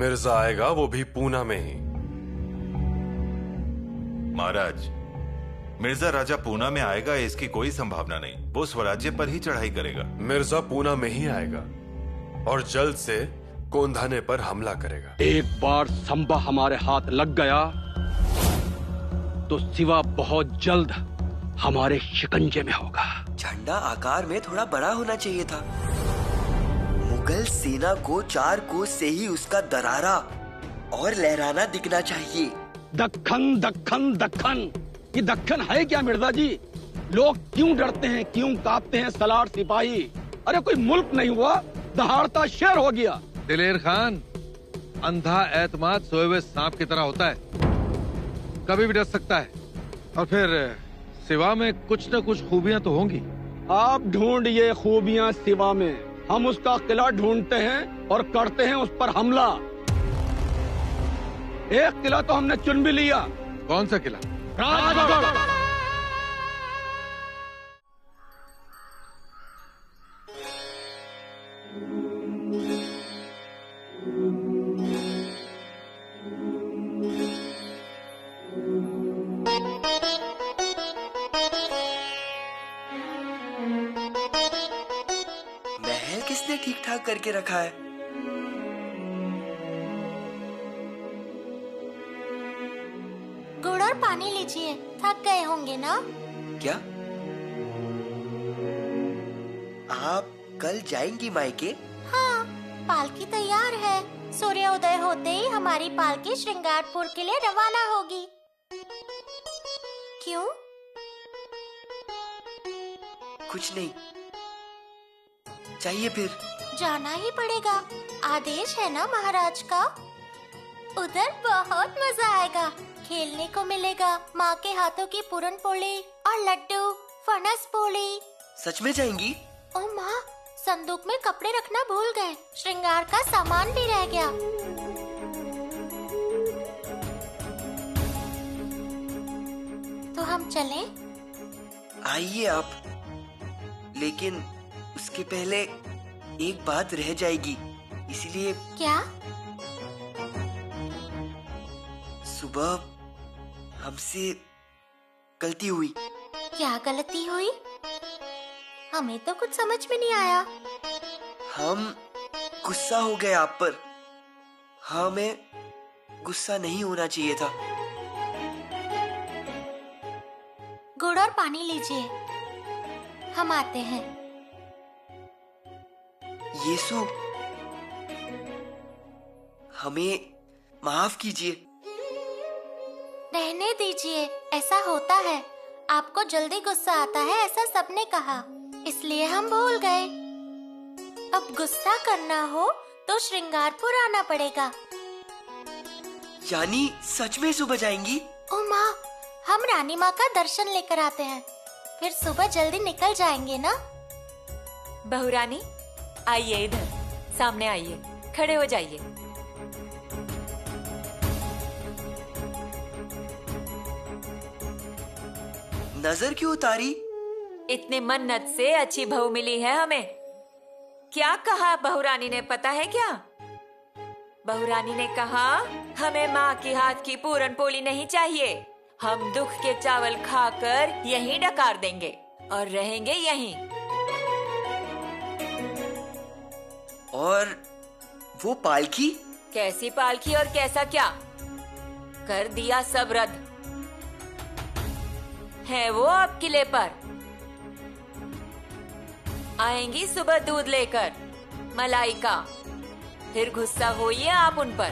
मिर्जा आएगा, वो भी पूना में ही। महाराज, मिर्जा राजा पूना में आएगा इसकी कोई संभावना नहीं। वो स्वराज्य पर ही चढ़ाई करेगा। मिर्जा पूना में ही आएगा और जल्द से कोंधाने पर हमला करेगा। एक बार संबा हमारे हाथ लग गया तो सिवा बहुत जल्द हमारे शिकंजे में होगा। झंडा आकार में थोड़ा बड़ा होना चाहिए था। मुगल सेना को 4 कोस से ही उसका दरारा और लहराना दिखना चाहिए। दक्खन दक्खन दक्खन, ये दक्खन है क्या मिर्जा जी? लोग क्यों डरते हैं, क्यों कांपते हैं सलार सिपाही? अरे कोई मुल्क नहीं हुआ, दहाड़ता शहर हो गया। दिलेर खान, अंधा एतमाद सोए हुए सांप की तरह होता है, कभी भी डर सकता है। और फिर सिवा में कुछ न कुछ खूबियां तो होंगी। आप ढूंढिए खूबियां सिवा में, हम उसका किला ढूंढते हैं और करते हैं उस पर हमला। एक किला तो हमने चुन भी लिया। कौन सा किला? राजगढ़। महल किसने ठीक ठाक करके रखा है? गुड़ और पानी लीजिए, थक गए होंगे ना? क्या आप कल जाएंगी मायके? हाँ, पालकी तैयार है। सूर्योदय होते ही हमारी पालकी श्रृंगारपुर के लिए रवाना होगी। क्यों? कुछ नहीं, चाहिए फिर। जाना ही पड़ेगा, आदेश है ना महाराज का। उधर बहुत मजा आएगा, खेलने को मिलेगा। माँ के हाथों की पूरन पोली और लड्डू, फणस पोली। सच में जाएंगी? ओ माँ, संदूक में कपड़े रखना भूल गए, श्रृंगार का सामान भी रह गया। तो हम चलें? आइए आप, लेकिन उसके पहले एक बात रह जाएगी, इसलिए। क्या? सुबह हमसे गलती हुई। क्या गलती हुई? हमें तो कुछ समझ में नहीं आया। हम गुस्सा हो गए आप पर। हमें गुस्सा नहीं होना चाहिए था। गुड़ और पानी लीजिए, हम आते हैं। यीशु, हमें माफ कीजिए। रहने दीजिए, ऐसा होता है। आपको जल्दी गुस्सा आता है, ऐसा सबने कहा, इसलिए हम भूल गए। अब गुस्सा करना हो तो श्रृंगारपुर आना पड़ेगा। यानी सच में सुबह जाएंगी? ओ माँ, हम रानी माँ का दर्शन लेकर आते हैं, फिर सुबह जल्दी निकल जाएंगे ना। बहुरानी, आइए इधर, सामने आइए, खड़े हो जाइए। नजर क्यों उतारी? इतने मन्नत से अच्छी बहू मिली है हमें। क्या कहा बहुरानी ने पता है क्या? बहुरानी ने कहा हमें माँ के हाथ की पूरन पोली नहीं चाहिए। हम दुख के चावल खाकर यहीं डकार देंगे और रहेंगे यहीं। और वो पालकी? कैसी पालकी और कैसा क्या? कर दिया सब रद्द है। वो अब किले पर आएंगी सुबह दूध लेकर, मलाई का। फिर गुस्सा होइए आप उन पर।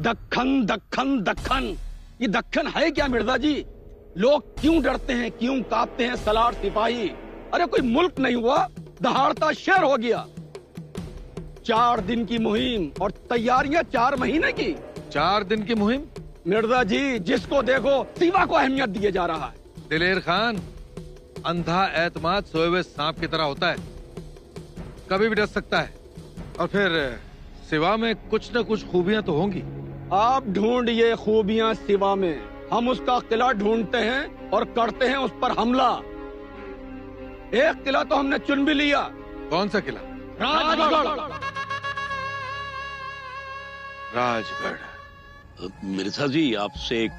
दक्खन दक्खन दक्खन, ये दक्खन है क्या मिर्जा जी? लोग क्यों डरते हैं, क्यों कांपते हैं सलार सिपाही? अरे कोई मुल्क नहीं हुआ, दहाड़ता शहर हो गया। 4 दिन की मुहिम और तैयारियां 4 महीने की। 4 दिन की मुहिम? मिर्जा जी, जिसको देखो सिवा को अहमियत दिए जा रहा है। दिलेर खान, अंधा एतमाद सोए हुए सांप की तरह होता है, कभी भी डर सकता है। और फिर सिवा में कुछ न कुछ खूबियां तो होंगी। आप ढूंढिए खूबियां सिवा में, हम उसका किला ढूंढते हैं और करते हैं उस पर हमला। एक किला तो हमने चुन भी लिया। कौन सा किला? राजगढ़। राजगढ़। मिर्जा जी, आपसे एक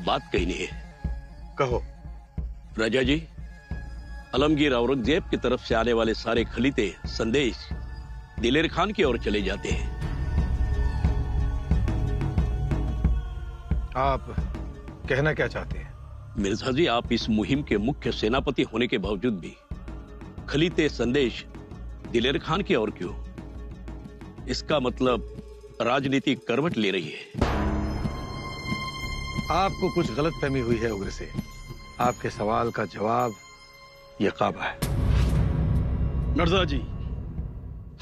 बात कहनी है। कहो। राजा जी, आलमगीर औरंगजेब की तरफ से आने वाले सारे खलीते संदेश दिलेर खान की ओर चले जाते हैं। आप कहना क्या चाहते हैं? मिर्जा जी, आप इस मुहिम के मुख्य सेनापति होने के बावजूद भी खलीते संदेश दिलेर खान की ओर क्यों? इसका मतलब राजनीति करवट ले रही है। आपको कुछ गलतफहमी हुई है उग्रसेन। आपके सवाल का जवाब ये काबा है। मिर्जा जी,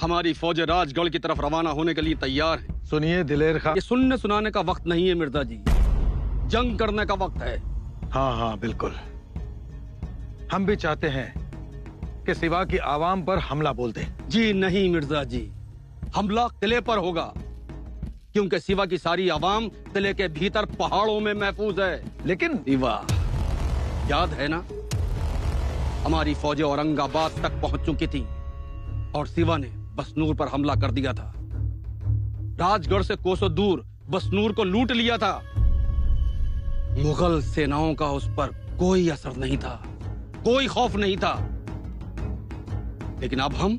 हमारी फौजें राजगढ़ की तरफ रवाना होने के लिए तैयार है। सुनिए दिलेर खान, ये सुनने सुनाने का वक्त नहीं है मिर्जा जी, जंग करने का वक्त है। हाँ हाँ बिल्कुल, हम भी चाहते हैं कि सिवा की आवाम पर हमला बोल दें। जी नहीं मिर्जा जी, हमला किले पर होगा, क्योंकि सिवा की सारी आवाम किले के भीतर पहाड़ों में महफूज है। लेकिन सिवा, याद है ना, हमारी फौजें औरंगाबाद तक पहुंच चुकी थी और सिवा ने बसनूर पर हमला कर दिया था। राजगढ़ से कोसों दूर बसनूर को लूट लिया था। मुगल सेनाओं का उस पर कोई असर नहीं था, कोई खौफ नहीं था। लेकिन अब हम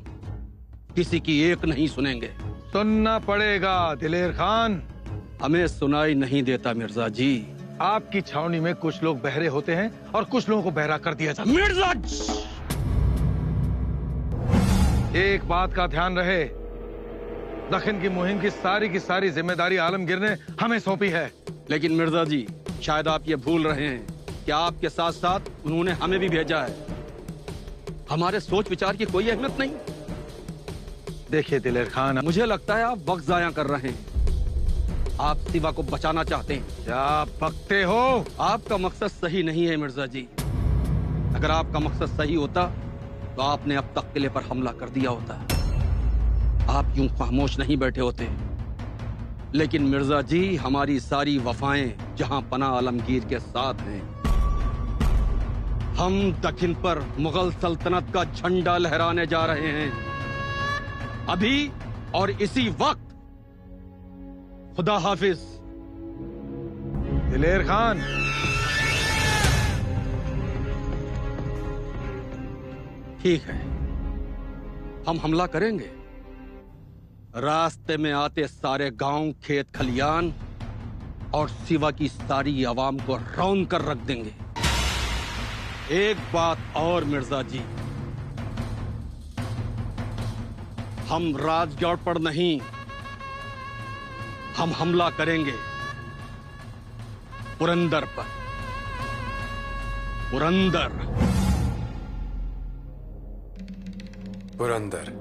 किसी की एक नहीं सुनेंगे। सुनना पड़ेगा दिलेर खान। हमें सुनाई नहीं देता मिर्जा जी। आपकी छावनी में कुछ लोग बहरे होते हैं और कुछ लोगों को बहरा कर दिया जाता है। मिर्जा, एक बात का ध्यान रहे, दक्षिण की मुहिम की सारी जिम्मेदारी आलमगीर ने हमें सौंपी है। लेकिन मिर्जा जी, शायद आप ये भूल रहे हैं कि आपके साथ साथ उन्होंने हमें भी भेजा है। हमारे सोच विचार की कोई अहमियत नहीं। देखिए दिलेर खान, मुझे लगता है आप वक्त जाया कर रहे हैं। आप सिवा को बचाना चाहते हैं। क्या बकते हो? आपका मकसद सही नहीं है मिर्जा जी। अगर आपका मकसद सही होता तो आपने अब तक किले पर हमला कर दिया होता। आप यूं खामोश नहीं बैठे होते। लेकिन मिर्जा जी, हमारी सारी वफाएं जहां पना आलमगीर के साथ हैं। हम दक्षिण पर मुगल सल्तनत का झंडा लहराने जा रहे हैं, अभी और इसी वक्त। खुदा हाफिज। दिलेर खान, ठीक है, हम हमला करेंगे। रास्ते में आते सारे गांव, खेत खलियान और सिवा की सारी आवाम को रौंद कर रख देंगे। एक बात और मिर्जा जी, हम राजगढ़ पर नहीं, हम हमला करेंगे पुरंदर पर। पुरंदर। पुरंदर।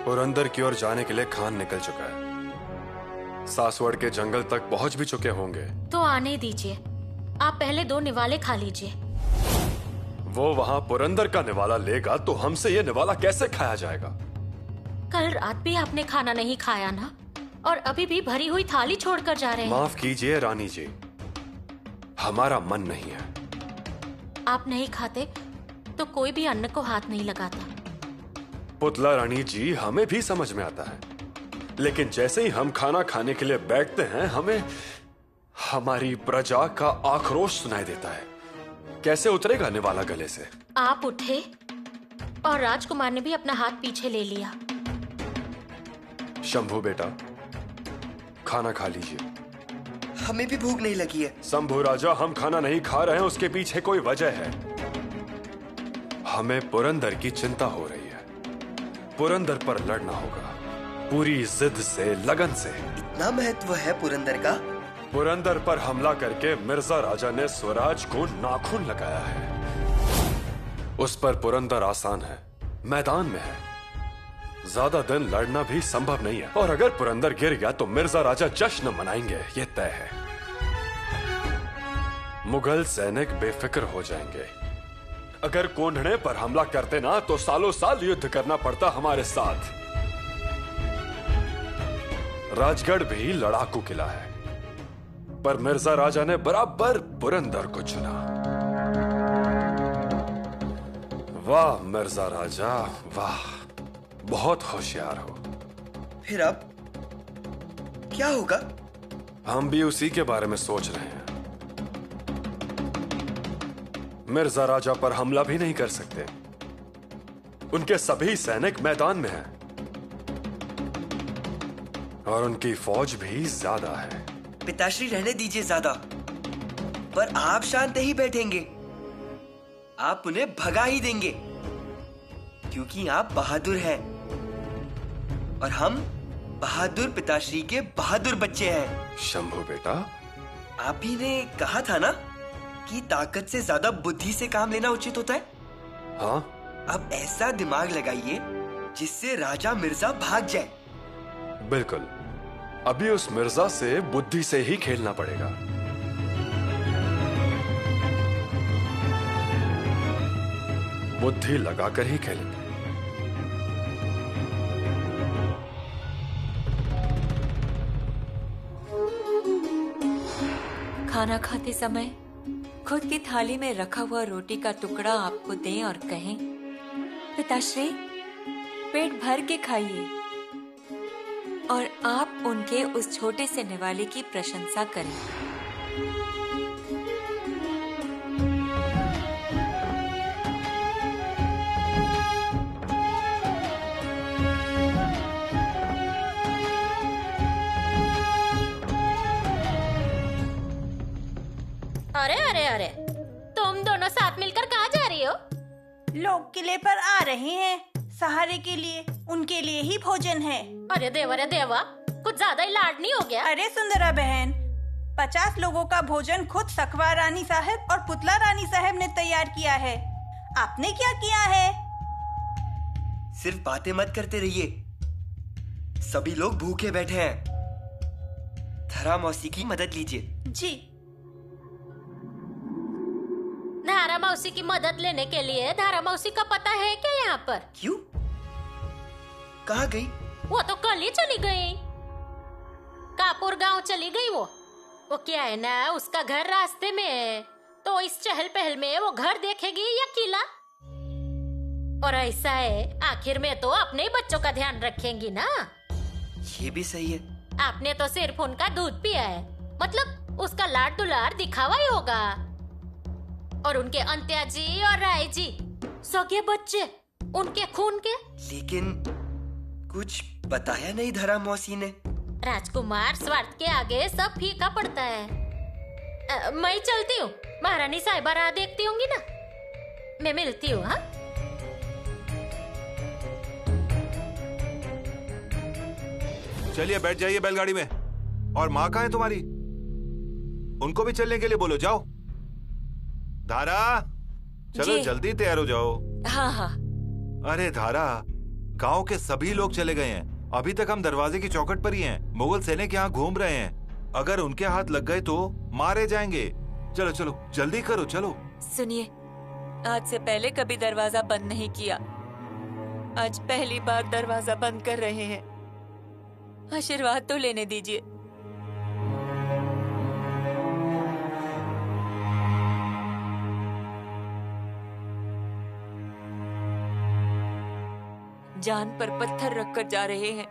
पुरंदर की ओर जाने के लिए खान निकल चुका है। सासवड़ के जंगल तक पहुंच भी चुके होंगे। तो आने दीजिए, आप पहले 2 निवाले खा लीजिए। वो वहां पुरंदर का निवाला लेगा तो हमसे ये निवाला कैसे खाया जाएगा? कल रात भी आपने खाना नहीं खाया ना, और अभी भी भरी हुई थाली छोड़कर जा रहे हैं। माफ कीजिए रानी जी, हमारा मन नहीं है। आप नहीं खाते तो कोई भी अन्न को हाथ नहीं लगाता। पुतला रानी जी, हमें भी समझ में आता है, लेकिन जैसे ही हम खाना खाने के लिए बैठते हैं, हमें हमारी प्रजा का आक्रोश सुनाई देता है। कैसे उतरेगा निवाला गले से? आप उठे और राजकुमार ने भी अपना हाथ पीछे ले लिया। शंभू बेटा, खाना खा लीजिए। हमें भी भूख नहीं लगी है। शंभू राजा, हम खाना नहीं खा रहे हैं, उसके पीछे कोई वजह है। हमें पुरंदर की चिंता हो रही है। पुरंदर पर लड़ना होगा, पूरी जिद से, लगन से। इतना महत्व है पुरंदर का? पुरंदर पर हमला करके मिर्जा राजा ने स्वराज को नाखून लगाया है। उस पर पुरंदर आसान है, मैदान में है। ज्यादा दिन लड़ना भी संभव नहीं है, और अगर पुरंदर गिर गया तो मिर्जा राजा जश्न मनाएंगे, ये तय है। मुगल सैनिक बेफिक्र हो जाएंगे। अगर कोंढणे पर हमला करते ना तो सालों साल युद्ध करना पड़ता हमारे साथ। राजगढ़ भी लड़ाकू किला है, पर मिर्जा राजा ने बराबर पुरंदर को चुना। वाह मिर्जा राजा वाह, बहुत होशियार हो। फिर अब क्या होगा? हम भी उसी के बारे में सोच रहे हैं। मिर्जा राजा पर हमला भी नहीं कर सकते, उनके सभी सैनिक मैदान में हैं और उनकी फौज भी ज्यादा है। पिताश्री रहने दीजिए ज्यादा, पर आप शांत ही बैठेंगे। आप उन्हें भगा ही देंगे क्योंकि आप बहादुर हैं और हम बहादुर पिताश्री के बहादुर बच्चे हैं। शंभू बेटा, आप ही ने कहा था ना कि ताकत से ज्यादा बुद्धि से काम लेना उचित होता है। हाँ, अब ऐसा दिमाग लगाइए जिससे राजा मिर्जा भाग जाए। बिल्कुल। अभी उस मिर्जा से बुद्धि से ही खेलना पड़ेगा। बुद्धि लगाकर ही खेलेंगे। खाना खाते समय खुद की थाली में रखा हुआ रोटी का टुकड़ा आपको दें और कहें, पिताश्री पेट भर के खाइए, और आप उनके उस छोटे से निवाले की प्रशंसा करें। अरे अरे अरे, तुम दोनों साथ मिलकर कहाँ जा रही हो? लोग किले पर आ रहे हैं, सहारे के लिए, उनके लिए ही भोजन है। अरे देवा, कुछ ज्यादा ही लाड नहीं हो गया? अरे सुंदरा बहन, 50 लोगों का भोजन खुद सखवा रानी साहब और पुतला रानी साहब ने तैयार किया है। आपने क्या किया है? सिर्फ बातें मत करते रहिए, सभी लोग भूखे बैठे हैं। धरा मौसी की मदद लीजिए। जी। धारा मौसी की मदद लेने के लिए धारा मौसी का पता है क्या यहाँ पर? क्यों? कहाँ गई? वो तो कल ही चली गई, कापुर गांव चली गई। वो क्या है ना, उसका घर रास्ते में है, तो इस चहल पहल में वो घर देखेगी या किला? और ऐसा है, आखिर में तो अपने ही बच्चों का ध्यान रखेंगी ना। ये भी सही है। आपने तो सिर्फ उनका दूध पिया है, मतलब उसका लाड दुलार दिखावा ही होगा। और उनके अंत्या जी और राय जी सगे बच्चे, उनके खून के। लेकिन कुछ बताया नहीं धरा मौसी ने। राजकुमार स्वार्थ के आगे सब फीका पड़ता है। मैं चलती हूँ, महारानी साहिबा राह देखती होंगी ना, मैं मिलती हूँ। हाँ, चलिए बैठ जाइए बैलगाड़ी में। और माँ कहाँ है तुम्हारी? उनको भी चलने के लिए बोलो, जाओ। धारा, चलो जल्दी तैयार हो जाओ। हाँ हाँ। अरे धारा, गांव के सभी लोग चले गए हैं, अभी तक हम दरवाजे की चौखट पर ही हैं। मुगल सैनिक यहाँ घूम रहे हैं, अगर उनके हाथ लग गए तो मारे जाएंगे। चलो चलो जल्दी करो, चलो। सुनिए, आज से पहले कभी दरवाजा बंद नहीं किया, आज पहली बार दरवाजा बंद कर रहे हैं। आशीर्वाद तो लेने दीजिए। जान पर पत्थर रखकर जा रहे हैं,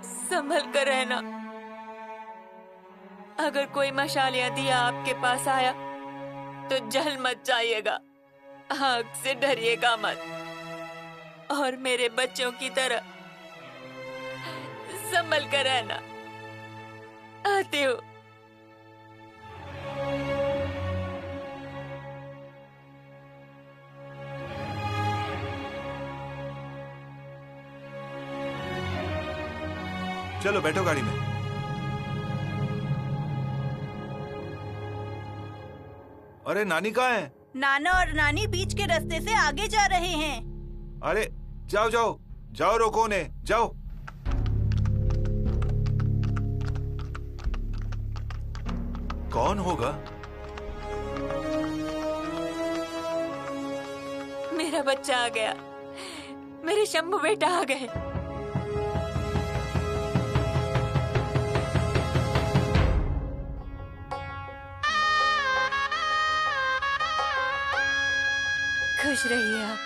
संभल कर रहना। अगर कोई मशाल या दिया आपके पास आया तो जल मत जाइएगा, आग से डरिएगा मत, और मेरे बच्चों की तरह संभल कर रहना। आती हूँ। चलो बैठो गाड़ी में। अरे नानी कहाँ है? नाना और नानी बीच के रास्ते से आगे जा रहे हैं। अरे जाओ जाओ जाओ, रोको उन्हें, जाओ। कौन होगा? मेरा बच्चा आ गया, मेरे शंभू बेटा आ गए। खुश रहिए आप।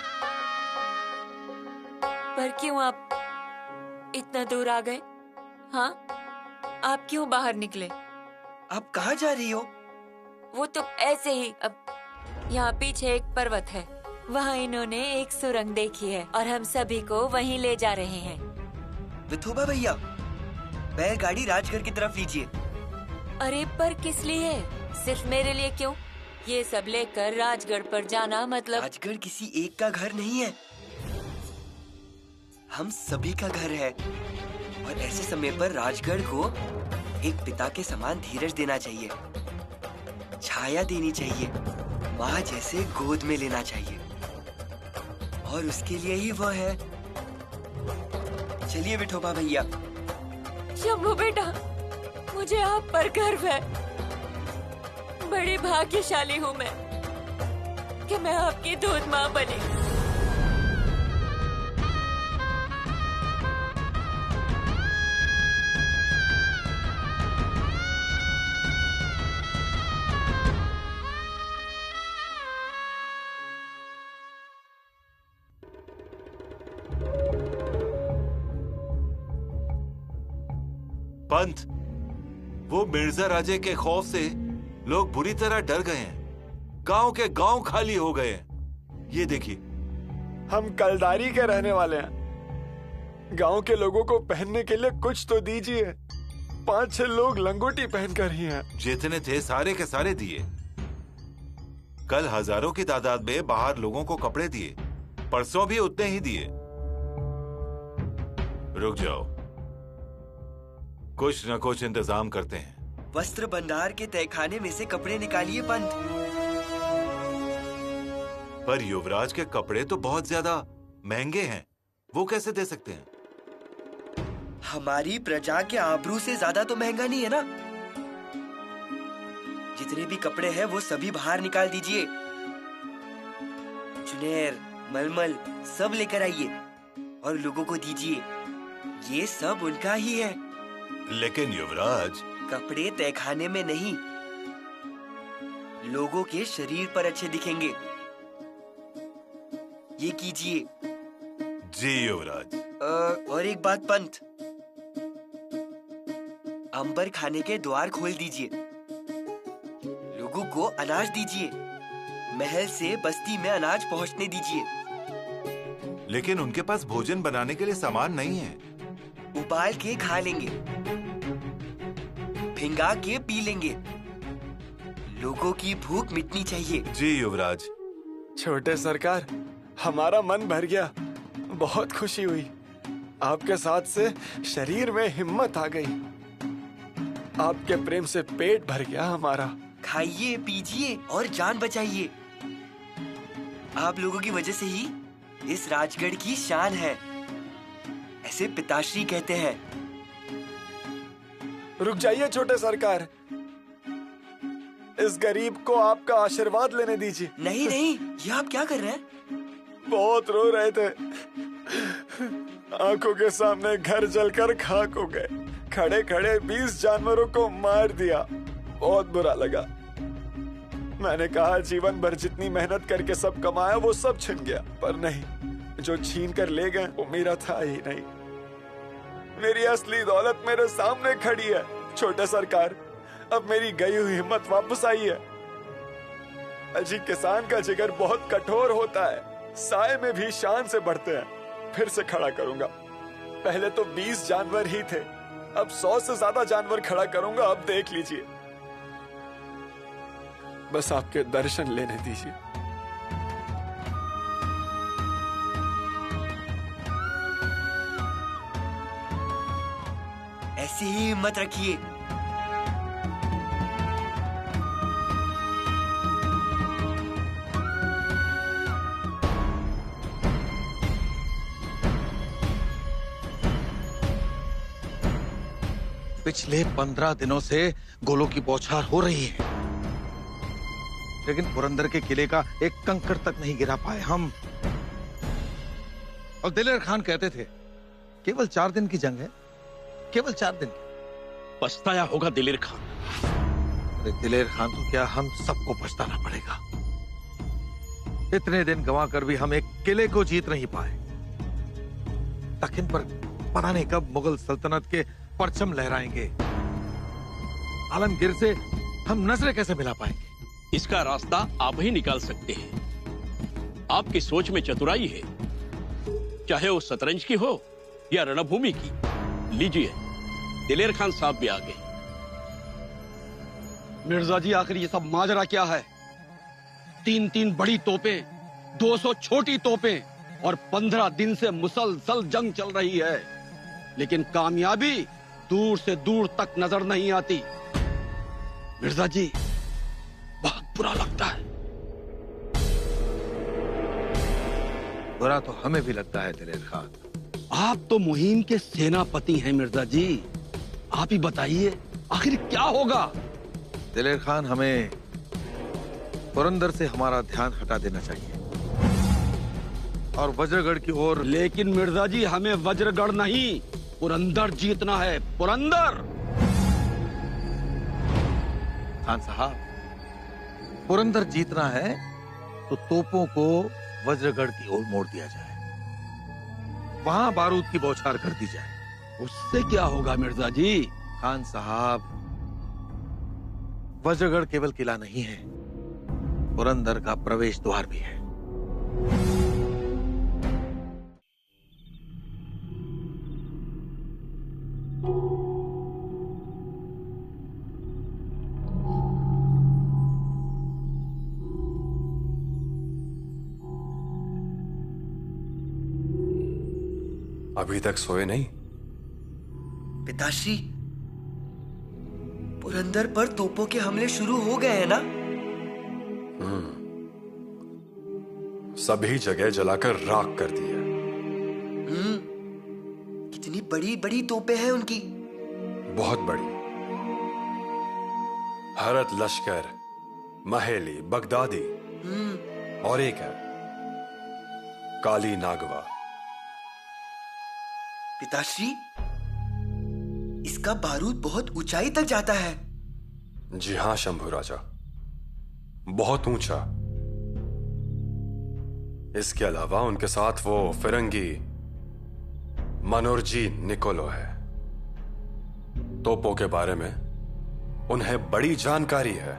पर क्यों आप इतना दूर आ गए? हाँ, आप क्यों बाहर निकले? आप कहाँ जा रही हो? वो तो ऐसे ही। अब यहाँ पीछे एक पर्वत है, वहाँ इन्होंने एक सुरंग देखी है और हम सभी को वहीं ले जा रहे हैं। विठोबा भैया, बैलगाड़ी राजगढ़ की तरफ लीजिए। अरे पर किस लिए? सिर्फ मेरे लिए क्यों? ये सब लेकर राजगढ़ पर जाना मतलब? राजगढ़ किसी एक का घर नहीं है, हम सभी का घर है। और ऐसे समय पर राजगढ़ को एक पिता के समान धीरज देना चाहिए, छाया देनी चाहिए, माँ जैसे गोद में लेना चाहिए। और उसके लिए ही वो है। चलिए विठोबा भैया। शंभू बेटा, मुझे आप पर गर्व है। बड़ी भाग्यशाली हूँ मैं कि मैं आपकी दूध माँ बनी। पंत, वो मिर्जा राजे के खौफ से लोग बुरी तरह डर गए हैं। गांव के गांव खाली हो गए हैं। ये देखिए, हम कलदारी के रहने वाले हैं। गांव के लोगों को पहनने के लिए कुछ तो दीजिए। 5-6 लोग लंगोटी पहनकर ही हैं। जितने थे सारे के सारे दिए। कल हजारों की तादाद में बाहर लोगों को कपड़े दिए, परसों भी उतने ही दिए। रुक जाओ, कुछ न कुछ इंतजाम करते हैं। वस्त्र भंडार के तहखाने में से कपड़े निकालिए पंत। पर युवराज के कपड़े तो बहुत ज्यादा महंगे हैं, वो कैसे दे सकते हैं? हमारी प्रजा के आबरू से ज्यादा तो महंगा नहीं है ना। जितने भी कपड़े हैं वो सभी बाहर निकाल दीजिए। चुनेर, मलमल सब लेकर आइए और लोगों को दीजिए। ये सब उनका ही है। लेकिन युवराज, कपड़े तहखाने में नहीं, लोगों के शरीर पर अच्छे दिखेंगे। ये कीजिए। जी युवराज। और एक बात पंत, अंबर खाने के द्वार खोल दीजिए, लोगों को अनाज दीजिए, महल से बस्ती में अनाज पहुंचने दीजिए। लेकिन उनके पास भोजन बनाने के लिए सामान नहीं है। उबाल के खा लेंगे, भिंगा के पी लेंगे। लोगों की भूख मिटनी चाहिए। जी युवराज। छोटे सरकार, हमारा मन भर गया, बहुत खुशी हुई। आपके साथ से शरीर में हिम्मत आ गई। आपके प्रेम से पेट भर गया हमारा। खाइए, पीजिए और जान बचाइए। आप लोगों की वजह से ही इस राजगढ़ की शान है, ऐसे पिताश्री कहते हैं। रुक जाइए छोटे सरकार, इस गरीब को आपका आशीर्वाद लेने दीजिए। नहीं नहीं, ये आप क्या कर रहे हैं? बहुत रो रहे थे, आंखों के सामने घर जलकर खाक हो गए। खड़े खड़े 20 जानवरों को मार दिया, बहुत बुरा लगा। मैंने कहा जीवन भर जितनी मेहनत करके सब कमाया वो सब छिन गया, पर नहीं, जो छीन कर ले गए वो मेरा था ही नहीं। मेरी असली दौलत मेरे सामने खड़ी है। छोटे सरकार, अब मेरी गई हुई हिम्मत वापस आई है। अजी, किसान का जिगर बहुत कठोर होता है, साए में भी शान से बढ़ते हैं। फिर से खड़ा करूंगा। पहले तो 20 जानवर ही थे, अब 100 से ज्यादा जानवर खड़ा करूंगा। अब देख लीजिए, बस आपके दर्शन लेने दीजिए। ऐसी ही हिम्मत रखिए। पिछले 15 दिनों से गोलों की बौछार हो रही है, लेकिन पुरंदर के किले का एक कंकड़ तक नहीं गिरा पाए हम। और दिलेर खान कहते थे केवल 4 दिन की जंग है, केवल 4 दिन की। पछताया होगा दिलेर खान। अरे दिलेर खान तो क्या, हम सबको पछताना पड़ेगा। इतने दिन गंवा कर भी हम एक किले को जीत नहीं पाए। दक्खन पर पता नहीं कब मुगल सल्तनत के परचम लहराएंगे। आलमगीर से हम नजरें कैसे मिला पाएंगे? इसका रास्ता आप ही निकाल सकते हैं। आपकी सोच में चतुराई है, चाहे वो शतरंज की हो या रणभूमि की। लीजिए, दिलेर खान साहब भी आ गए। मिर्जा जी, आखिर ये सब माजरा क्या है? 3-3 बड़ी तोपें, 200 छोटी तोपें और 15 दिन से मुसलसल जंग चल रही है, लेकिन कामयाबी दूर से दूर तक नजर नहीं आती। मिर्जा जी, बहुत बुरा लगता है। बुरा तो हमें भी लगता है दिलेर खान। आप तो मुहिम के सेनापति हैं मिर्जा जी, आप ही बताइए आखिर क्या होगा? दिलेर खान, हमें पुरंदर से हमारा ध्यान हटा देना चाहिए और वज्रगढ़ की ओर। लेकिन मिर्जा जी, हमें वज्रगढ़ नहीं, पुरंदर जीतना है, पुरंदर। खान साहब, पुरंदर जीतना है तो तोपों को वज्रगढ़ की ओर मोड़ दिया जाए, वहां बारूद की बौछार कर दी जाए। उससे क्या होगा मिर्जा जी? खान साहब, वज्रगढ़ केवल किला नहीं है, पुरंदर का प्रवेश द्वार भी है। अभी तक सोए नहीं? पिताश्री, पुरंदर पर तोपों के हमले शुरू हो गए हैं ना? सभी जगह जलाकर राख कर दिया। कितनी बड़ी बड़ी तोपें हैं उनकी। बहुत बड़ी। हरत लश्कर, महेली, बगदादी और एक है काली नागवा। पिताश्री, इसका बारूद बहुत ऊंचाई तक जाता है। जी हां शंभू राजा, बहुत ऊंचा। इसके अलावा उनके साथ वो फिरंगी मनोरजी निकोलो है। तोपों के बारे में उन्हें बड़ी जानकारी है।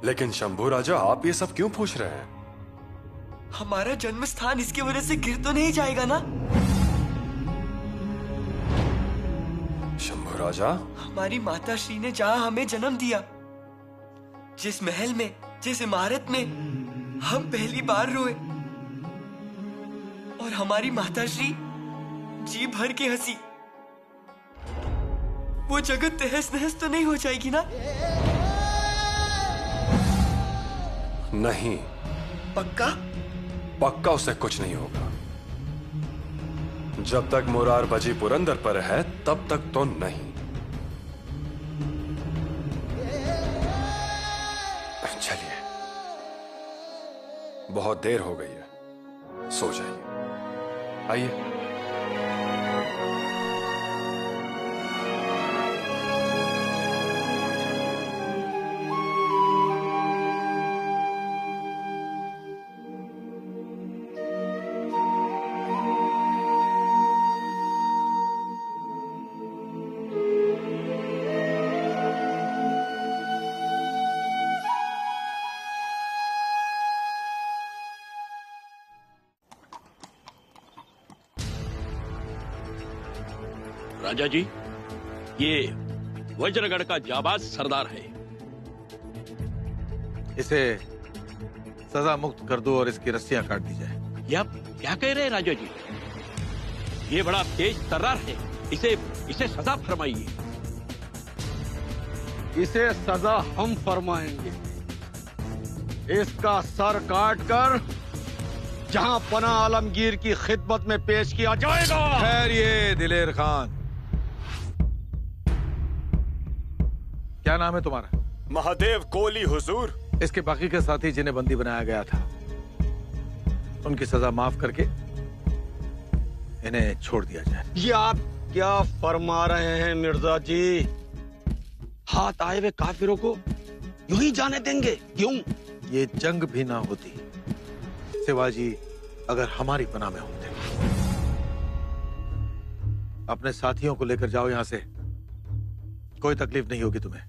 लेकिन शंभू राजा, आप ये सब क्यों पूछ रहे हैं? हमारा जन्म स्थान इसकी वजह से गिर तो नहीं जाएगा ना? शंभू राजा, हमारी माता श्री ने जहां हमें जन्म दिया, जिस महल में, जिस इमारत में हम पहली बार रोए, और हमारी माता श्री जी भर के हंसी, वो जगह तहस नहस तो नहीं हो जाएगी ना? नहीं। पक्का? पक्का उसे कुछ नहीं होगा। जब तक मुरार बजी पुरंदर पर है तब तक तो नहीं। चलिए, बहुत देर हो गई है, सो जाइए। आइए। राजा जी, ये वज्रगढ़ का जाबाज सरदार है। इसे सजा मुक्त कर दो और इसकी रस्सियां काट दी जाए। ये आप क्या कह रहे हैं राजा जी? ये बड़ा तेज तर्रार है, इसे सजा फरमाइए। इसे सजा हम फरमाएंगे। इसका सर काट कर जहां पना आलमगीर की खिदमत में पेश किया जाएगा। ठहरिए दिलेर खान, क्या नाम है तुम्हारा? महादेव कोली हुजूर। इसके बाकी के साथी जिन्हें बंदी बनाया गया था, उनकी सजा माफ करके इन्हें छोड़ दिया जाए। ये आप क्या फरमा रहे हैं मिर्जा जी? हाथ आए हुए काफिरों को यूं ही जाने देंगे? क्यों? ये जंग भी ना होती शिवाजी अगर हमारी पनाह में होते। अपने साथियों को लेकर जाओ यहां से, कोई तकलीफ नहीं होगी तुम्हें।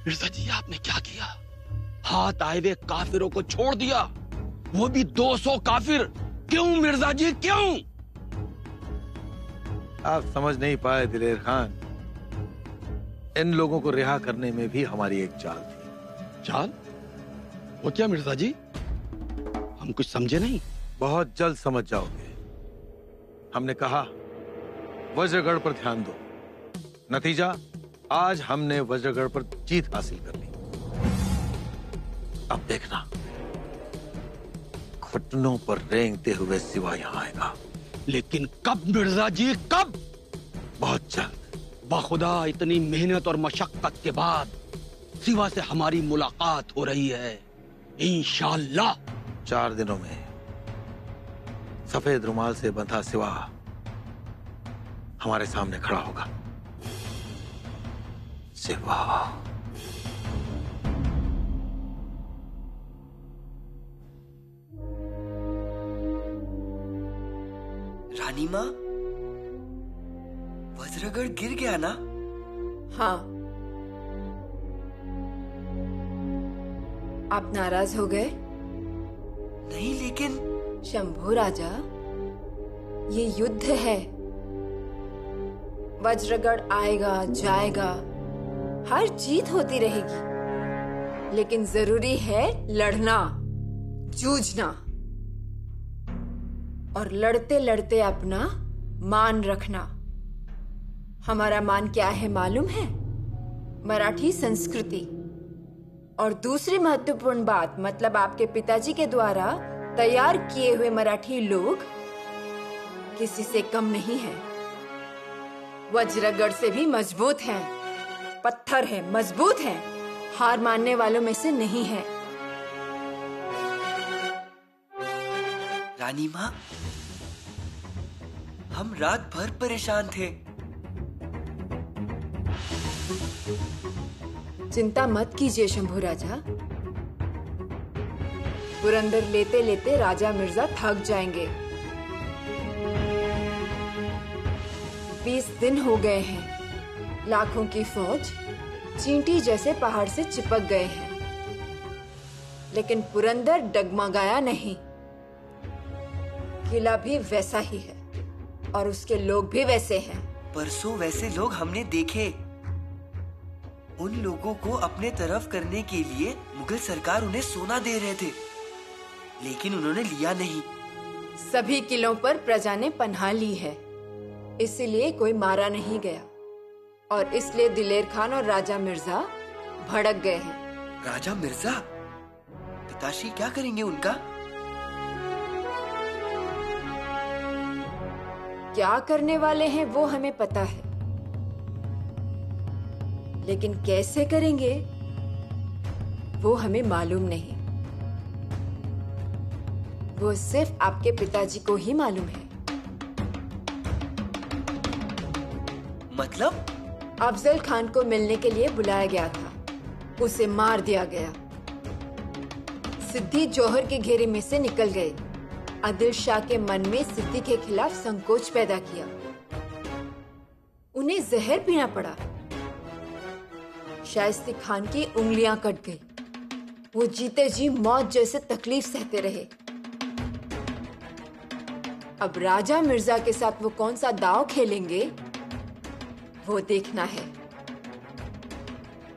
मिर्जा जी आपने क्या किया? हाथ आए हुए काफिरों को छोड़ दिया, वो भी 200 काफिर। क्यों मिर्जा जी क्यों? आप समझ नहीं पाए दिलेर खान, इन लोगों को रिहा करने में भी हमारी एक चाल थी। चाल? वो क्या मिर्जा जी? हम कुछ समझे नहीं। बहुत जल्द समझ जाओगे। हमने कहा वज्रगढ़ पर ध्यान दो, नतीजा आज हमने वज्रगढ़ पर जीत हासिल कर ली। अब देखना घुटनों पर रेंगते हुए सिवा यहां आएगा। लेकिन कब मिर्जा जी, कब? बहुत जल्द। बाखुदा इतनी मेहनत और मशक्कत के बाद सिवा से हमारी मुलाकात हो रही है, इंशाअल्लाह। 4 दिनों में सफेद रुमाल से बंधा सिवा हमारे सामने खड़ा होगा। सिवा रानी माँ, वज्रगढ़ गिर गया ना? हाँ। आप नाराज हो गए? नहीं, लेकिन शंभू राजा, ये युद्ध है। वज्रगढ़ आएगा जाएगा, हर जीत होती रहेगी, लेकिन जरूरी है लड़ना, जूझना, और लड़ते लड़ते अपना मान रखना। हमारा मान क्या है मालूम है? मराठी संस्कृति। और दूसरी महत्वपूर्ण बात, मतलब आपके पिताजी के द्वारा तैयार किए हुए मराठी लोग किसी से कम नहीं हैं। वज्रगढ़ से भी मजबूत हैं, पत्थर है, मजबूत हैं, हार मानने वालों में से नहीं है। रानी माँ, हम रात भर परेशान थे। चिंता मत कीजिए शंभू राजा, पुरंदर लेते लेते राजा मिर्जा थक जाएंगे। 20 दिन हो गए हैं, लाखों की फौज चींटी जैसे पहाड़ से चिपक गए हैं, लेकिन पुरंदर डगमगाया नहीं। किला भी वैसा ही है और उसके लोग भी वैसे हैं। परसों वैसे लोग हमने देखे। उन लोगों को अपने तरफ करने के लिए मुगल सरकार उन्हें सोना दे रहे थे, लेकिन उन्होंने लिया नहीं। सभी किलों पर प्रजा ने पनाह ली है, इसलिए कोई मारा नहीं गया, और इसलिए दिलेर खान और राजा मिर्जा भड़क गए हैं। राजा मिर्जा? पिताश्री क्या करेंगे उनका? क्या करने वाले हैं वो हमें पता है, लेकिन कैसे करेंगे वो हमें मालूम नहीं। वो सिर्फ आपके पिताजी को ही मालूम है। मतलब? अफजल खान को मिलने के लिए बुलाया गया था, उसे मार दिया गया। सिद्दी जौहर के घेरे में से निकल गए। आदिल शाह के मन में सिद्दी के खिलाफ संकोच पैदा किया, उन्हें जहर पीना पड़ा। शाइस्ती खान की उंगलियां कट गई, वो जीते जी मौत जैसे तकलीफ सहते रहे। अब राजा मिर्जा के साथ वो कौन सा दांव खेलेंगे वो देखना है,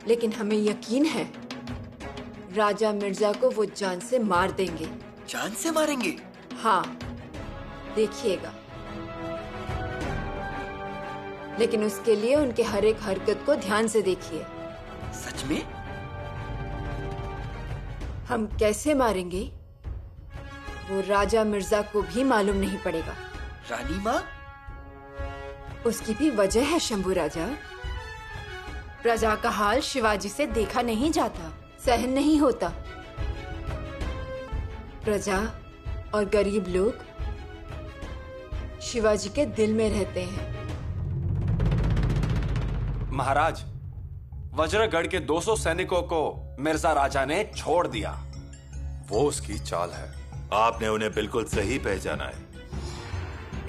लेकिन हमें यकीन है राजा मिर्जा को वो जान से मार देंगे। जान से मारेंगे? हाँ, देखिएगा। लेकिन उसके लिए उनके हर एक हरकत को ध्यान से देखिए। सच में? हम कैसे मारेंगे वो राजा मिर्जा को भी मालूम नहीं पड़ेगा। रानी माँ? उसकी भी वजह है शंभू राजा। प्रजा का हाल शिवाजी से देखा नहीं जाता, सहन नहीं होता। प्रजा और गरीब लोग शिवाजी के दिल में रहते हैं। महाराज, वज्रगढ़ के 200 सैनिकों को मिर्जा राजा ने छोड़ दिया। वो उसकी चाल है। आपने उन्हें बिल्कुल सही पहचाना है।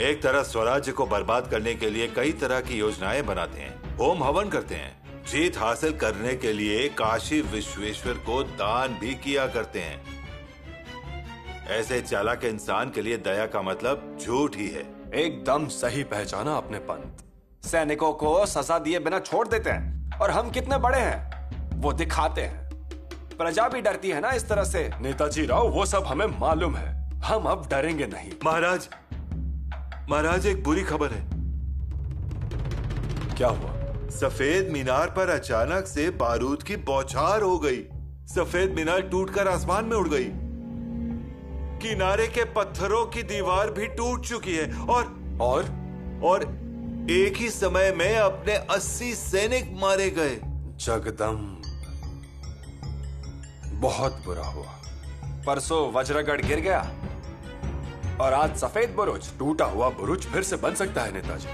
एक तरह स्वराज्य को बर्बाद करने के लिए कई तरह की योजनाएं बनाते हैं, होम हवन करते हैं, जीत हासिल करने के लिए काशी विश्वेश्वर को दान भी किया करते हैं। ऐसे चालाक इंसान के लिए दया का मतलब झूठ ही है। एकदम सही पहचाना आपने पंत। सैनिकों को सजा दिए बिना छोड़ देते हैं और हम कितने बड़े हैं वो दिखाते हैं। प्रजा भी डरती है ना इस तरह से। नेताजी राव, वो सब हमें मालूम है, हम अब डरेंगे नहीं। महाराज एक बुरी खबर है। क्या हुआ? सफेद मीनार पर अचानक से बारूद की बौछार हो गई। सफेद मीनार टूटकर आसमान में उड़ गई। किनारे के पत्थरों की दीवार भी टूट चुकी है और एक ही समय में अपने 80 सैनिक मारे गए। जगदम्ब, बहुत बुरा हुआ। परसों वज्रगढ़ गिर गया और आज सफेद बुरुज। टूटा हुआ बुरुज फिर से बन सकता है नेताजी,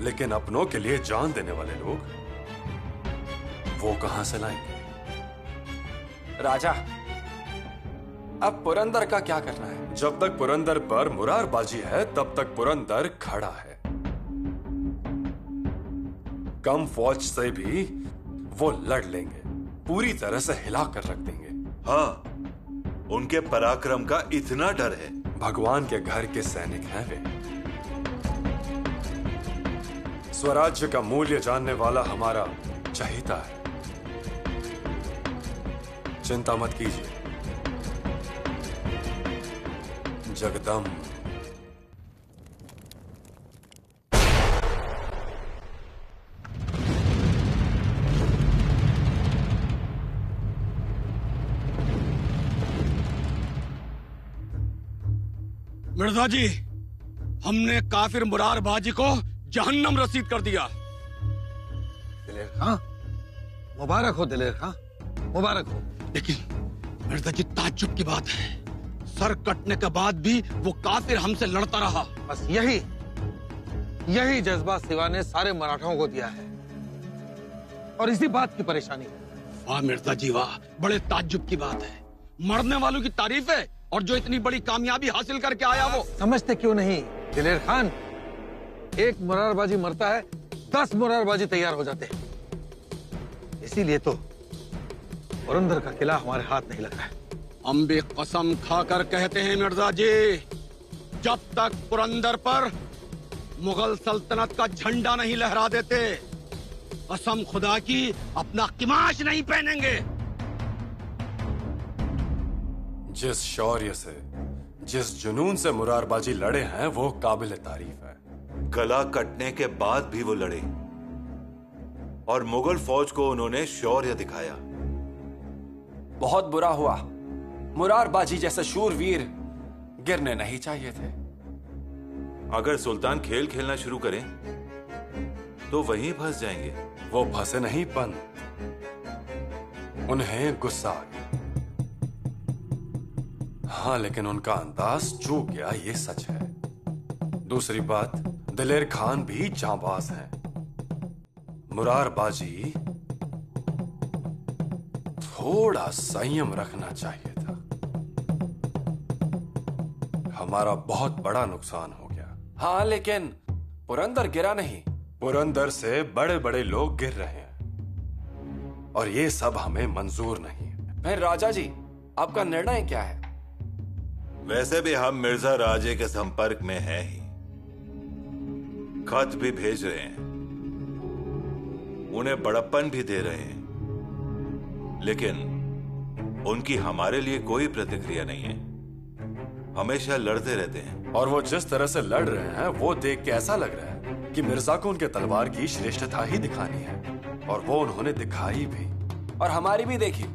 लेकिन अपनों के लिए जान देने वाले लोग वो कहां से लाएंगे? राजा, अब पुरंदर का क्या करना है? जब तक पुरंदर पर मुरारबाजी है तब तक पुरंदर खड़ा है। कम फौज से भी वो लड़ लेंगे, पूरी तरह से हिला कर रख देंगे। हाँ, उनके पराक्रम का इतना डर है। भगवान के घर के सैनिक हैं वे। स्वराज्य का मूल्य जानने वाला हमारा चहीता है। चिंता मत कीजिए जगदम्ब। मिर्जा जी, हमने काफिर मुरारबाजी को जहन्नम रसीद कर दिया। दिलेर खां, मुबारक हो दिलेर खां, मुबारक हो। लेकिन मिर्जा जी, ताज्जुब की बात है, सर कटने के बाद भी वो काफिर हमसे लड़ता रहा। बस यही जज्बा शिवा ने सारे मराठों को दिया है और इसी बात की परेशानी है। वाह मिर्जा जी वाह, बड़े ताज्जुब की बात है। मरने वालों की तारीफ है और जो इतनी बड़ी कामयाबी हासिल करके आया वो समझते क्यों नहीं दिलेर खान? एक मुरारबाजी मरता है, 10 मुरारबाजी तैयार हो जाते हैं। इसीलिए तो पुरंदर का किला हमारे हाथ नहीं लग रहा है। हम भी कसम खाकर कहते हैं मिर्जा जी, जब तक पुरंदर पर मुगल सल्तनत का झंडा नहीं लहरा देते, कसम खुदा की अपना किमाश नहीं पहनेंगे। जिस शौर्य से, जिस जुनून से मुरारबाजी लड़े हैं वो काबिल तारीफ है। गला कटने के बाद भी वो लड़े और मुगल फौज को उन्होंने शौर्य दिखाया। बहुत बुरा हुआ, मुरारबाजी जैसे शूरवीर गिरने नहीं चाहिए थे। अगर सुल्तान खेल खेलना शुरू करें तो वहीं फंस जाएंगे। वो फंसे नहीं पंत, उन्हें गुस्सा आ गया। हाँ, लेकिन उनका अंदाज चूक गया, ये सच है। दूसरी बात, दिलेर खान भी जांबाज हैं। मुरारबाजी थोड़ा संयम रखना चाहिए था। हमारा बहुत बड़ा नुकसान हो गया। हाँ, लेकिन पुरंदर गिरा नहीं। पुरंदर से बड़े बड़े लोग गिर रहे हैं और ये सब हमें मंजूर नहीं है। फिर राजा जी, आपका निर्णय क्या है? वैसे भी हम मिर्जा राजे के संपर्क में हैं ही, खत भी भेज रहे हैं, उन्हें बड़प्पन भी दे रहे हैं, लेकिन उनकी हमारे लिए कोई प्रतिक्रिया नहीं है। हमेशा लड़ते रहते हैं। और वो जिस तरह से लड़ रहे हैं वो देख के ऐसा लग रहा है कि मिर्जा को उनके तलवार की श्रेष्ठता ही दिखानी है, और वो उन्होंने दिखाई भी, और हमारी भी देखी।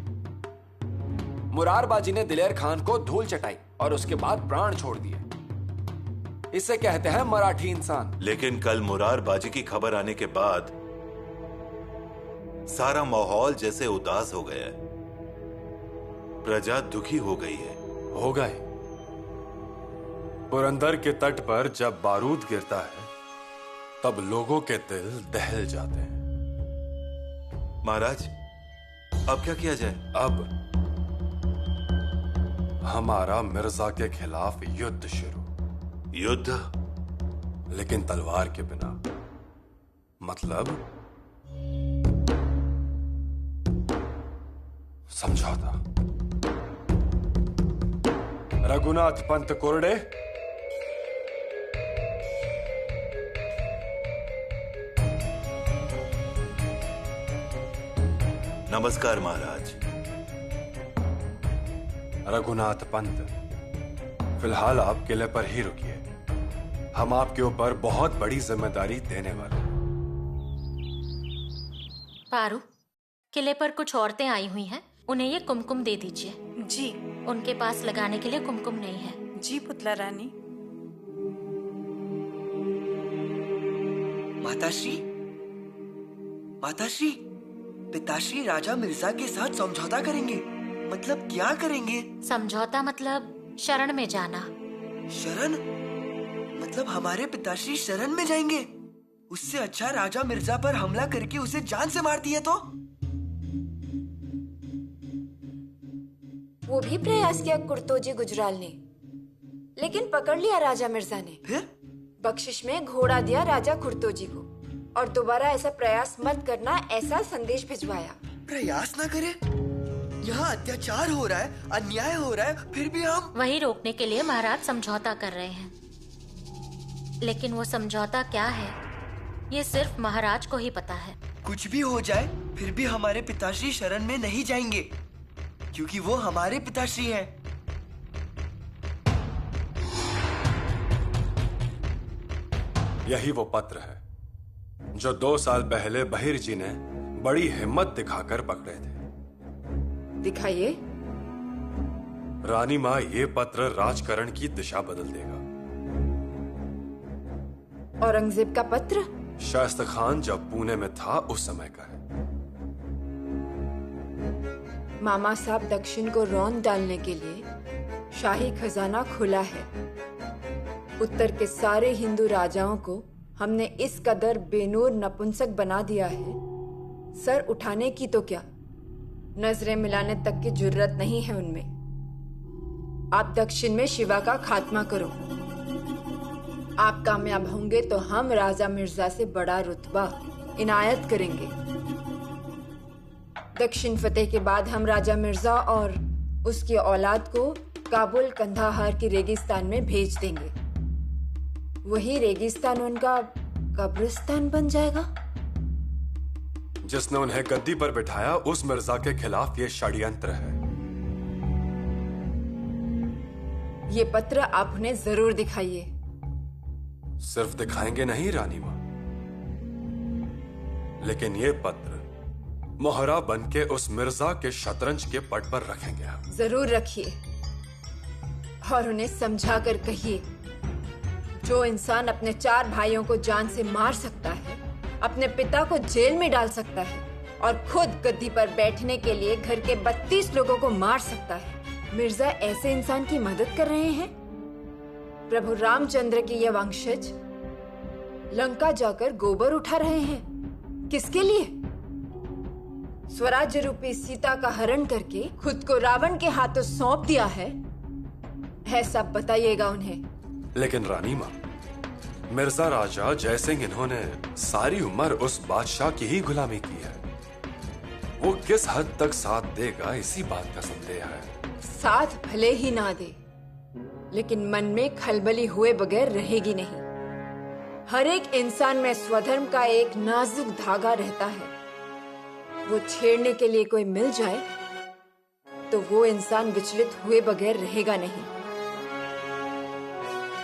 मुरारबाजी ने दिलेर खान को धूल चटाई और उसके बाद प्राण छोड़ दिए। इसे कहते हैं मराठी इंसान। लेकिन कल मुरारबाजी की खबर आने के बाद सारा माहौल जैसे उदास हो गया है। प्रजा दुखी हो गई है। होगा ही। पुरंदर के तट पर जब बारूद गिरता है तब लोगों के दिल दहल जाते हैं। महाराज, अब क्या किया जाए? अब हमारा मिर्जा के खिलाफ युद्ध शुरू। युद्ध? लेकिन तलवार के बिना। मतलब समझौता। रघुनाथ पंत कोरडे, नमस्कार महाराज। रघुनाथ पंत, फिलहाल आप किले पर ही रुकिए। हम आपके ऊपर बहुत बड़ी जिम्मेदारी देने वाले हैं। पारू, किले पर कुछ औरतें आई हुई हैं, उन्हें ये कुमकुम दे दीजिए। जी। उनके पास लगाने के लिए कुमकुम नहीं है। जी पुतला रानी। माताश्री, माताश्री, पिताश्री राजा मिर्जा के साथ समझौता करेंगे। मतलब क्या करेंगे? समझौता मतलब शरण में जाना। शरण? मतलब हमारे पिताश्री शरण में जाएंगे? उससे अच्छा राजा मिर्जा पर हमला करके उसे जान से मार दिया तो? वो भी प्रयास किया कुर्तोजी गुजराल ने, लेकिन पकड़ लिया राजा मिर्जा ने। फिर बख्शिश में घोड़ा दिया राजा कुर्तोजी को और दोबारा ऐसा प्रयास मत करना, ऐसा संदेश भिजवाया। प्रयास ना करे? यहाँ अत्याचार हो रहा है, अन्याय हो रहा है, फिर भी हम वही रोकने के लिए महाराज समझौता कर रहे हैं। लेकिन वो समझौता क्या है, ये सिर्फ महाराज को ही पता है। कुछ भी हो जाए फिर भी हमारे पिताश्री शरण में नहीं जाएंगे, क्योंकि वो हमारे पिताश्री हैं। यही वो पत्र है जो 2 साल पहले बहिर जी ने बड़ी हिम्मत दिखाकर पकड़े थे। दिखाइए। रानी माँ, ये पत्र राजकरण की दिशा बदल देगा। औरंगजेब का पत्र? शाइस्ता खान जब पुणे में था उस समय का है। मामा साहब दक्षिण को रौंद डालने के लिए शाही खजाना खुला है। उत्तर के सारे हिंदू राजाओं को हमने इस कदर बेनूर नपुंसक बना दिया है, सर उठाने की तो क्या, नजरें मिलाने तक की जुर्रत नहीं है उनमें। आप दक्षिण में शिवा का खात्मा करो। आप कामयाब होंगे तो हम राजा मिर्जा से बड़ा रुतबा इनायत करेंगे। दक्षिण फतेह के बाद हम राजा मिर्जा और उसकी औलाद को काबुल कंधाहार की रेगिस्तान में भेज देंगे। वही रेगिस्तान उनका कब्रिस्तान बन जाएगा। जिसने उन्हें गद्दी पर बिठाया उस मिर्जा के खिलाफ ये षड्यंत्र है। ये पत्र आप उन्हें जरूर दिखाइए। सिर्फ दिखाएंगे नहीं रानी माँ, लेकिन ये पत्र मोहरा बन के उस मिर्जा के शतरंज के पट पर रखेंगे हम। जरूर रखिए और उन्हें समझा कर कहिए, जो इंसान अपने 4 भाइयों को जान से मार सकता है, अपने पिता को जेल में डाल सकता है और खुद गद्दी पर बैठने के लिए घर के 32 लोगों को मार सकता है, मिर्जा ऐसे इंसान की मदद कर रहे हैं? प्रभु रामचंद्र के ये वंशज लंका जाकर गोबर उठा रहे हैं। किसके लिए? स्वराज्य रूपी सीता का हरण करके खुद को रावण के हाथों सौंप दिया है, ऐसा बताइएगा उन्हें। लेकिन रानी माँ, मिर्जा राजा जयसिंह इन्होंने सारी उम्र उस बादशाह की ही गुलामी की है। वो किस हद तक साथ देगा, इसी बात का संदेह है। साथ भले ही ना दे, लेकिन मन में खलबली हुए बगैर रहेगी नहीं। हर एक इंसान में स्वधर्म का एक नाजुक धागा रहता है। वो छेड़ने के लिए कोई मिल जाए तो वो इंसान विचलित हुए बगैर रहेगा नहीं।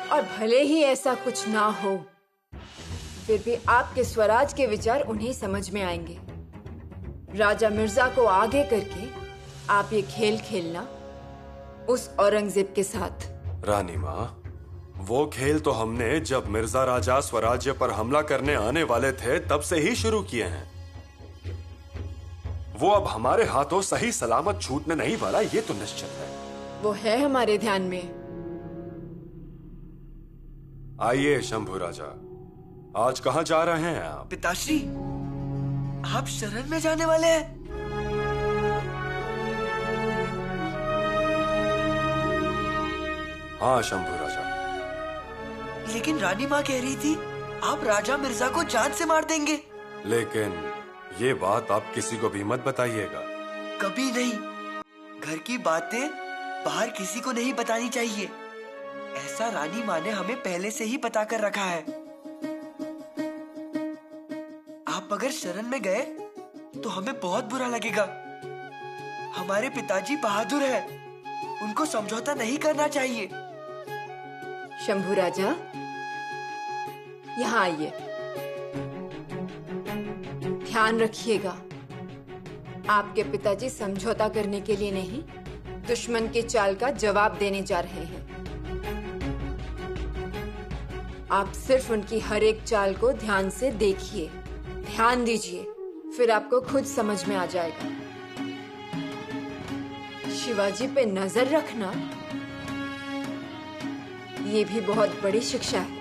और भले ही ऐसा कुछ ना हो, फिर भी आपके स्वराज के विचार उन्हें समझ में आएंगे। राजा मिर्जा को आगे करके आप ये खेल खेलना उस औरंगजेब के साथ। रानी माँ, वो खेल तो हमने जब मिर्जा राजा स्वराज्य पर हमला करने आने वाले थे तब से ही शुरू किए हैं। वो अब हमारे हाथों सही सलामत छूटने नहीं वाला, ये तो निश्चित है। वो है हमारे ध्यान में। आइए शंभू राजा, आज कहाँ जा रहे हैं आप? पिताश्री, आप शरण में जाने वाले हैं? हाँ शंभू राजा। लेकिन रानी माँ कह रही थी आप राजा मिर्जा को जान से मार देंगे। लेकिन ये बात आप किसी को भी मत बताइएगा। कभी नहीं। घर की बातें बाहर किसी को नहीं बतानी चाहिए। ऐसा रानी माँ ने हमें पहले से ही बता कर रखा है। आप अगर शरण में गए तो हमें बहुत बुरा लगेगा। हमारे पिताजी बहादुर हैं, उनको समझौता नहीं करना चाहिए। शंभू राजा, यहाँ आइए। ध्यान रखिएगा, आपके पिताजी समझौता करने के लिए नहीं, दुश्मन की चाल का जवाब देने जा रहे हैं। आप सिर्फ उनकी हर एक चाल को ध्यान से देखिए, ध्यान दीजिए, फिर आपको खुद समझ में आ जाएगा। शिवाजी पे नजर रखना, ये भी बहुत बड़ी शिक्षा है।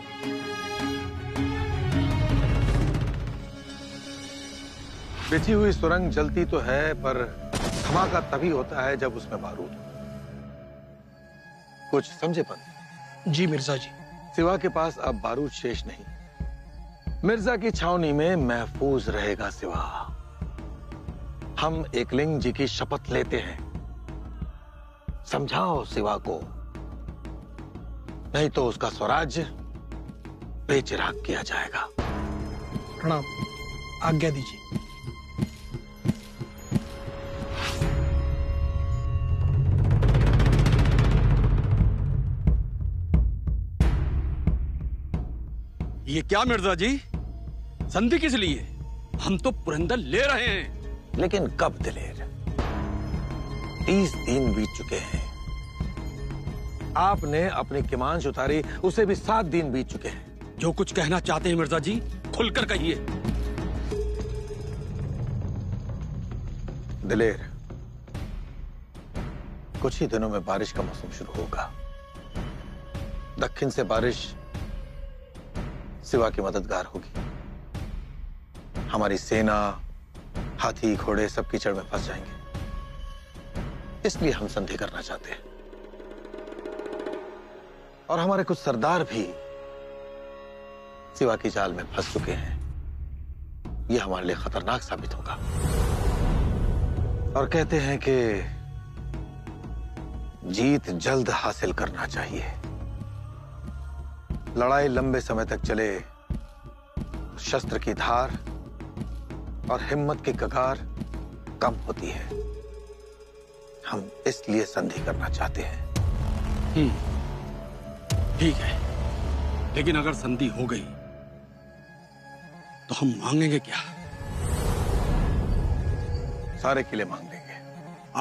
बिछी हुई सुरंग जलती तो है, पर धमाका तभी होता है जब उसमें बारूद हो। कुछ समझे पंत? जी मिर्जा जी। सिवा के पास अब बारूद शेष नहीं। मिर्जा की छावनी में महफूज रहेगा सिवा। हम एकलिंग जी की शपथ लेते हैं। समझाओ सिवा को, नहीं तो उसका स्वराज्य बेचिराग किया जाएगा। प्रणाम, आज्ञा दीजिए। ये क्या मिर्जा जी, संधि किस लिए? हम तो पुरंदर ले रहे हैं। लेकिन कब दिलेर? 30 दिन बीत चुके हैं। आपने अपनी किमांश उतारी, उसे भी 7 दिन बीत चुके हैं। जो कुछ कहना चाहते हैं मिर्जा जी, खुलकर कहिए। दिलेर, कुछ ही दिनों में बारिश का मौसम शुरू होगा। दक्षिण से बारिश सिवा की मददगार होगी। हमारी सेना, हाथी, घोड़े सब कीचड़ में फंस जाएंगे। इसलिए हम संधि करना चाहते हैं। और हमारे कुछ सरदार भी सिवा की जाल में फंस चुके हैं। यह हमारे लिए खतरनाक साबित होगा। और कहते हैं कि जीत जल्द हासिल करना चाहिए। लड़ाई लंबे समय तक चले, शस्त्र की धार और हिम्मत की कगार कम होती है। हम इसलिए संधि करना चाहते हैं। ठीक है, लेकिन अगर संधि हो गई तो हम मांगेंगे क्या? सारे किले मांग लेंगे।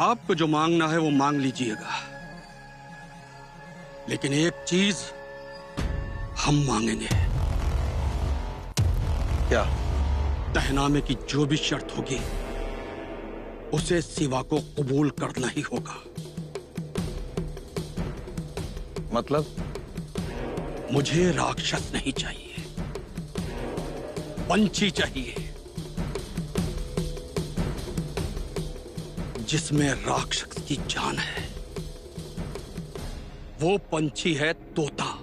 आपको जो मांगना है वो मांग लीजिएगा, लेकिन एक चीज हम मांगेंगे। क्या? तहनामे की जो भी शर्त होगी उसे सिवा को कबूल करना ही होगा। मतलब? मुझे राक्षस नहीं चाहिए, पंछी चाहिए, जिसमें राक्षस की जान है। वो पंछी है तोता,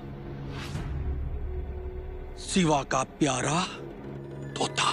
सिवा का प्यारा तोता।